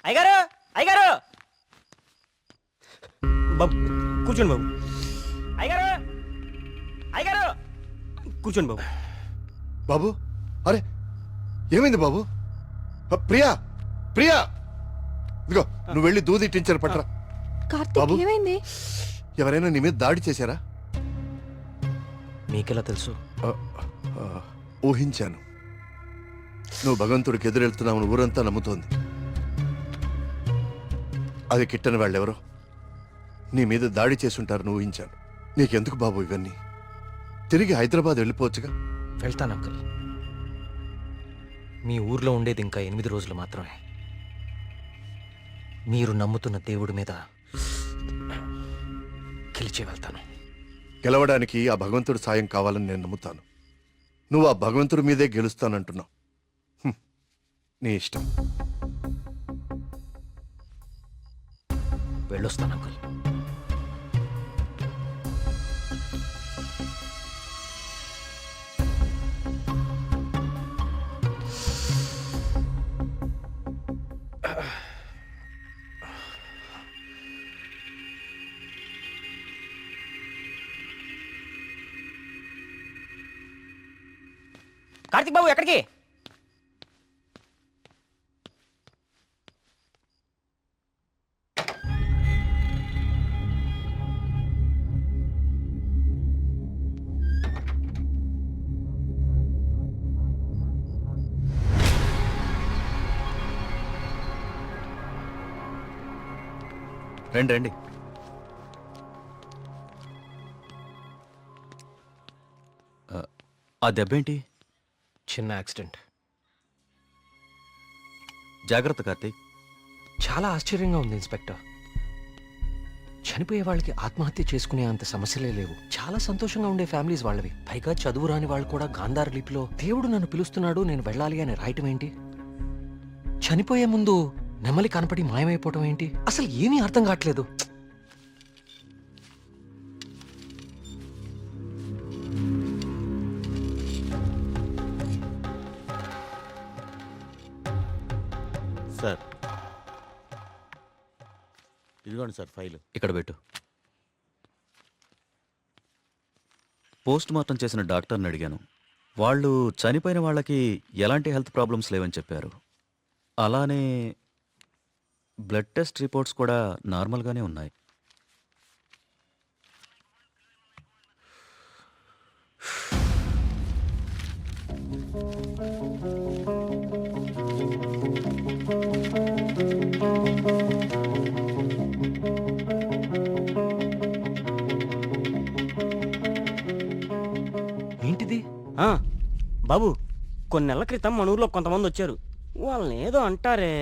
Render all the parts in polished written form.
అయ్యగారు అయ్యగారు బాబు కూర్చోండి బాబు. అయ్యగారు అయ్యగారు కూర్చోండి బాబు. బాబు అరే ఏమైంది బాబు? ప్రియా ప్రియా ఇదిగో నువ్వు వెళ్ళి దూది ఇట్టించారు పట్రా. కార్తీక్ ఏమైంది? ఎవరైనా నీ మీద దాడి చేశారా? మీకెలా తెలుసు? ఊహించాను. నువ్వు భగవంతుడికి ఎదురెళ్తున్నావు ఊరంతా నమ్ముతోంది. అది కిట్టని వాళ్ళెవరో నీ మీద దాడి చేసుంటారని ఊహించాను. నీకెందుకు బాబు ఇవన్నీ? తిరిగి హైదరాబాద్ వెళ్ళిపోవచ్చుగా. వెళ్తాను అంకుల్. మీ ఊర్లో ఉండేది ఇంకా 8 రోజులు మాత్రమే. మీరు నమ్ముతున్న దేవుడి మీద గెలిచి వెళ్తాను. గెలవడానికి ఆ భగవంతుడి సాయం కావాలని నేను నమ్ముతాను. నువ్వు ఆ భగవంతుడి మీదే గెలుస్తానంటున్నావు. నీ ఇష్టం. వెళ్ళొస్తాను అంకుల్. కార్తీక్ బాబు ఎక్కడికి? రండి రండి. ఆ దెబ్బేంటి? చిన్న యాక్సిడెంట్. జాగ్రత్త కార్తీక్. చాలా ఆశ్చర్యంగా ఉంది ఇన్స్పెక్టర్. చనిపోయే వాళ్ళకి ఆత్మహత్య చేసుకునే అంత సమస్యలే లేవు. చాలా సంతోషంగా ఉండే ఫ్యామిలీస్ వాళ్ళవి. పైగా చదువు రాని వాళ్ళు కూడా గాంధార లిపిలో దేవుడు నన్ను పిలుస్తున్నాడు, నేను వెళ్ళాలి అని రాయటం ఏంటి? చనిపోయే ముందు నెమలి కనపడి మాయమైపోవటం ఏంటి? అసలు ఏమీ అర్థం కావట్లేదు. సార్ ఇదిగోండి సార్ ఫైల్. ఇక్కడ పెట్టు. పోస్ట్ మార్టం చేసిన డాక్టర్ని అడిగాను. వాళ్ళు చనిపోయిన వాళ్ళకి ఎలాంటి హెల్త్ ప్రాబ్లమ్స్ లేవని చెప్పారు. అలానే బ్లడ్ టెస్ట్ రిపోర్ట్స్ కూడా నార్మల్గానే ఉన్నాయి. ఏంటిది? బాబు, కొన్ని నెలల క్రితం మన ఊర్లో కొంతమంది వచ్చారు. వాళ్ళని ఏదో అంటారే.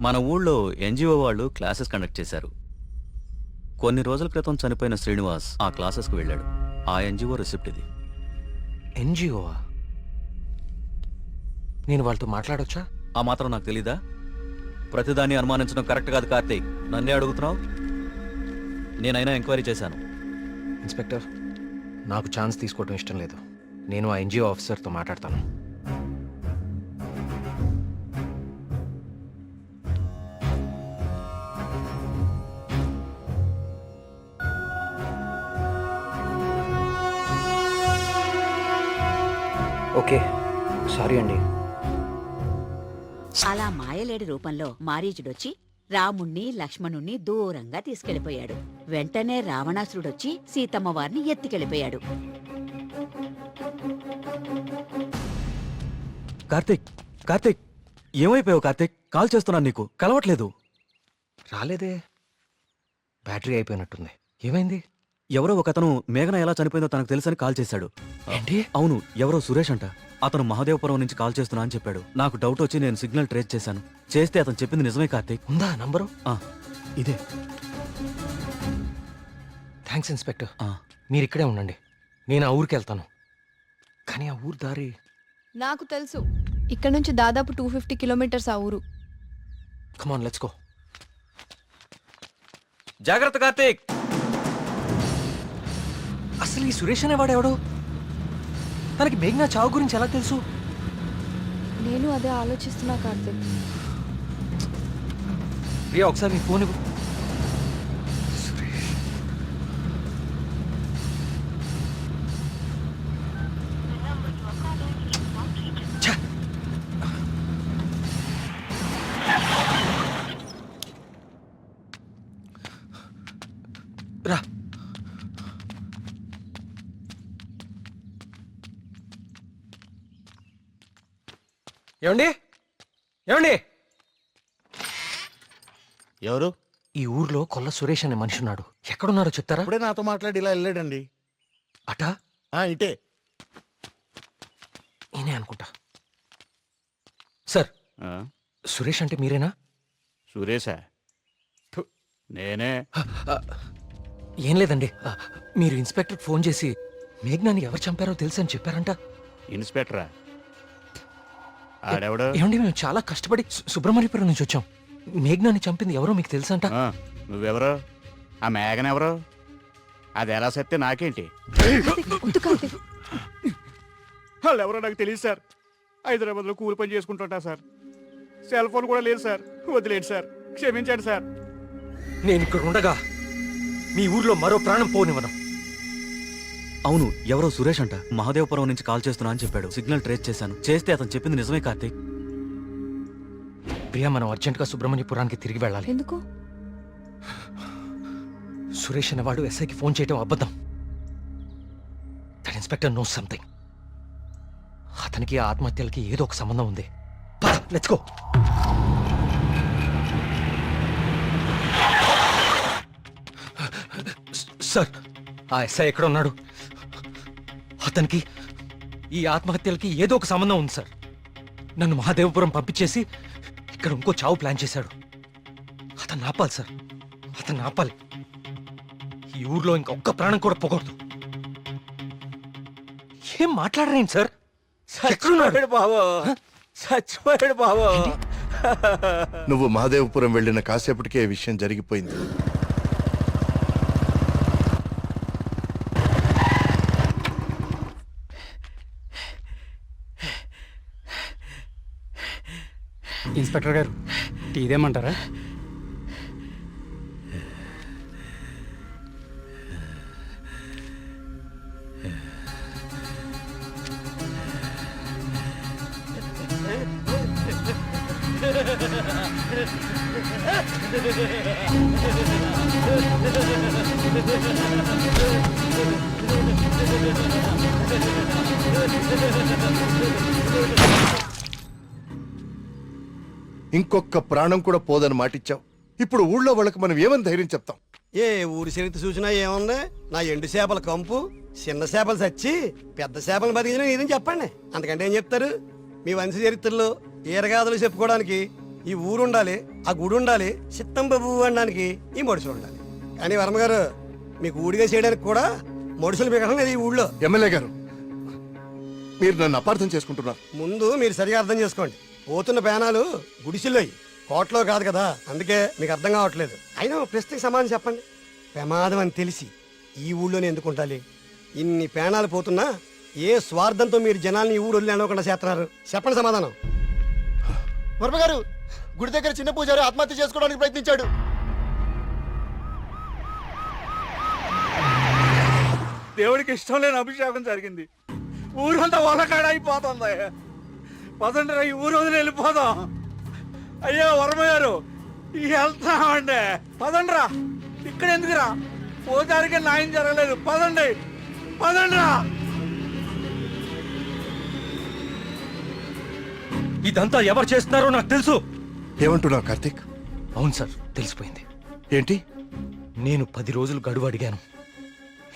మన ఊళ్ళో ఎన్జిఓ వాళ్ళు క్లాసెస్ కండక్ట్ చేశారు. కొన్ని రోజుల క్రితం చనిపోయిన శ్రీనివాస్ ఆ క్లాసెస్కి వెళ్ళాడు. ఆ ఎన్జిఓ రిసిప్ట్ ఇది. ఎన్జిఓవా? నేను వాళ్ళతో మాట్లాడొచ్చా? ఆ మాత్రం నాకు తెలీదా? ప్రతిదాన్ని అనుమానించడం కరెక్ట్ కాదు కార్తీక్. నన్నే అడుగుతున్నావు. నేనైనా ఎంక్వైరీ చేశాను. ఇన్స్పెక్టర్, నాకు ఛాన్స్ తీసుకోవటం ఇష్టం లేదు. నేను ఆ ఎన్జిఓ ఆఫీసర్తో మాట్లాడతాను. ఓకే, సారీ అండి. అలా మాయలేడి రూపంలో మారీచుడొచ్చి రాముణ్ణి లక్ష్మణుణ్ణి దూరంగా తీసుకెళ్లిపోయాడు. వెంటనే రావణాసురుడొచ్చి సీతమ్మ వారిని ఎత్తికెళ్లిపోయాడు. కార్తీక్, కార్తీక్, ఏమైపోయావు కార్తీక్? కాల్ చేస్తున్నాను నీకు, కలవట్లేదు. రాలేదే, బ్యాటరీ అయిపోయినట్టుంది. ఏమైంది? ఎవరో ఒకతను మేఘన ఎలా చనిపోయిందో తనకు తెలుసని కాల్ చేశాడు. ఏంటి? అవును, ఎవరో సురేష్ అంట. అతను మహాదేవపురం నుంచి కాల్ చేస్తున్నా అని చెప్పాడు. నాకు డౌట్ వచ్చి నేను సిగ్నల్ ట్రేస్ చేశాను. చేస్తే అతను చెప్పింది నిజమే కార్తీక్. ఉందా నంబరు? ఆ, ఇదే. Thanks inspector. ఆ, మీరు ఇక్కడే ఉండండి, నేను ఆ ఊరికి వెళ్తాను. కానీ ఆ ఊరు దారి నాకు తెలుసు. ఇక్కడ నుంచి దాదాపు 250 కిలోమీటర్స్ ఆ ఊరు. Come on let's go. జాగ్రత్త కార్తీక్. అసలు ఈ సురేష్ అనేవాడెవడు? తనకి మేఘ్నా చావు గురించి ఎలా తెలుసు? నేను అదే ఆలోచిస్తున్నా కార్తిక్. ప్రియా, ఒకసారి నీ ఫోన్ ఇవ్వు. సురేష్. ఛ! రా. ఏమండి, ఏమండి, ఎవరు? ఈ ఊర్లో కొల్ల సురేష్ అనే మనిషి ఉన్నాడు. ఎక్కడున్నాడో చెప్తారా? ఇప్పుడే నాతో మాట్లాడి ఇలా వెళ్ళాడండి. అటా ఇటే. నేనే అనుకుంటా. సార్, సురేష్ అంటే మీరేనా? సురేశా? నేనే. ఏం లేదండి, మీరు ఇన్స్పెక్టర్ ఫోన్ చేసి మేఘ్నాని ఎవరు చంపారో తెలుసు అని చెప్పారంట. ఇన్స్పెక్టరా? ఆడెవడు? ఏమండి, మేము చాలా కష్టపడి సుబ్రహ్మణ్యపురం నుంచి వచ్చాం. మేఘ్నాని చంపింది ఎవరో మీకు తెలుసంట. నువ్వెవరు? ఆ మేఘన ఎవరు? అది ఎలా సత్తే నాకేంటి? వద్దు కార్తిక్. వాళ్ళు ఎవరో నాకు తెలియదు సార్. హైదరాబాద్లో కూలి పని చేసుకుంటుంటా సార్. సెల్ ఫోన్ కూడా లేదు సార్. వదిలేండి సార్, క్షమించండి సార్. నేను ఇక్కడ ఉండగా మీ ఊర్లో మరో ప్రాణం పోనివ్వను. అవును, ఎవరో సురేష్ అంట. మహాదేవపురం నుంచి కాల్ చేస్తున్నా అని చెప్పాడు. సిగ్నల్ ట్రేస్ చేశాను. చేస్తే అతను చెప్పింది నిజమే కార్తీక్. ప్రియా, మనం అర్జెంటుగా సుబ్రహ్మణ్యపురానికి తిరిగి వెళ్ళాలి. ఎందుకు? సురేష్ అనేవాడు ఎస్ఐకి ఫోన్ చేయడం అబద్ధం. That inspector knows something. అతనికి ఆ ఆత్మహత్యలకి ఏదో ఒక సంబంధం ఉంది. Let's go. సార్, ఆ ఎస్ఐ ఎక్కడ ఉన్నాడు? అతనికి ఈ ఆత్మహత్యలకి ఏదో ఒక సంబంధం ఉంది సార్. నన్ను మహాదేవపురం పంపించేసి ఇక్కడ ఇంకో చావు ప్లాన్ చేశాడు. అతను ఆపాలి సార్, అతను ఆపాలి. ఈ ఊర్లో ఇంకొక్క ప్రాణం కూడా పోకూడదు. ఏం మాట్లాడరేంటి సార్? ఎక్కడున్నాడు? బాబు, చచ్చిపోయాడు బాబు. నువ్వు మహాదేవపురం వెళ్ళిన కాసేపటికే ఈ విషయం జరిగిపోయింది. ఇన్స్పెక్టర్ గారు, టీ ఇదేమంటారా? ఇంకొక ప్రాణం కూడా పోదని మాటిచ్చావు. ఇప్పుడు ఊళ్ళో వాళ్ళకి మనం ఏమని ధైర్యం చెప్తాం? ఏ ఊరి చరిత్ర చూసినా ఏముంది? నా ఎండు చేపల కంపు, చిన్న చేపలు చచ్చి పెద్ద చేపలు బతికిన ఇదని చెప్పండి. అంతకంటే ఏం చెప్తారు? మీ వంశ చరిత్రలో ఈరగాథలు చెప్పుకోవడానికి ఈ ఊరు ఉండాలి, ఆ గుడి ఉండాలి, చిత్తం బాబు అనడానికి ఈ మడుసులు ఉండాలి. కానీ వర్మ గారు, మీకు ఊడిగా చేయడానికి కూడా మడుసులు మిగడం లేదు ఈ ఊళ్ళో. ఎమ్మెల్యే గారు, మీరు నన్ను అపార్థం చేసుకుంటున్నారు. ముందు మీరు సరిగా అర్థం చేసుకోండి. పోతున్న పేనాలు గుడిసిల్లోయి, కోట్లో కాదు కదా. అందుకే మీకు అర్థం కావట్లేదు. అయినా ఓ ప్రశ్నకి సమాధానం చెప్పండి. ప్రమాదం అని తెలిసి ఈ ఊళ్ళోనే ఎందుకు ఉండాలి? ఇన్ని ప్రాణాలు పోతున్నా ఏ స్వార్థంతో మీరు జనాల్ని ఈ ఊరు వదిలి అనకుండా చేస్తున్నారు? చెప్పండి సమాధానం. వర్మ గారు, గుడి దగ్గర చిన్న పూజారి ఆత్మహత్య చేసుకోవడానికి ప్రయత్నించాడు. దేవుడికి ఇష్టం లేని అభిషేకం జరిగింది. ఊరంతా వలకాడ అయిపోతుంది. పదండి ఈ ఊరు వదిలి వెళ్ళిపోదాం. అయ్యో వర్మ గారు, వెళ్తామండి. పదండ్రా, ఇక్కడ ఎందుకురా? పూజారికి న్యాయం జరగలేదు. పదండి, పదండ్రా. ఇదంతా ఎవరు చేస్తున్నారో నాకు తెలుసు. ఏమంటున్నావు కార్తీక్? అవును సార్, తెలిసిపోయింది. ఏంటి? నేను 10 రోజులు గడువు అడిగాను.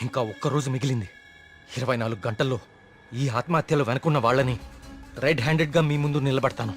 ఇంకా ఒక్క రోజు మిగిలింది. 24 గంటల్లో ఈ ఆత్మహత్యలో వెనుకున్న వాళ్ళని రెడ్ హ్యాండెడ్గా మీ ముందు నిలబడతాను.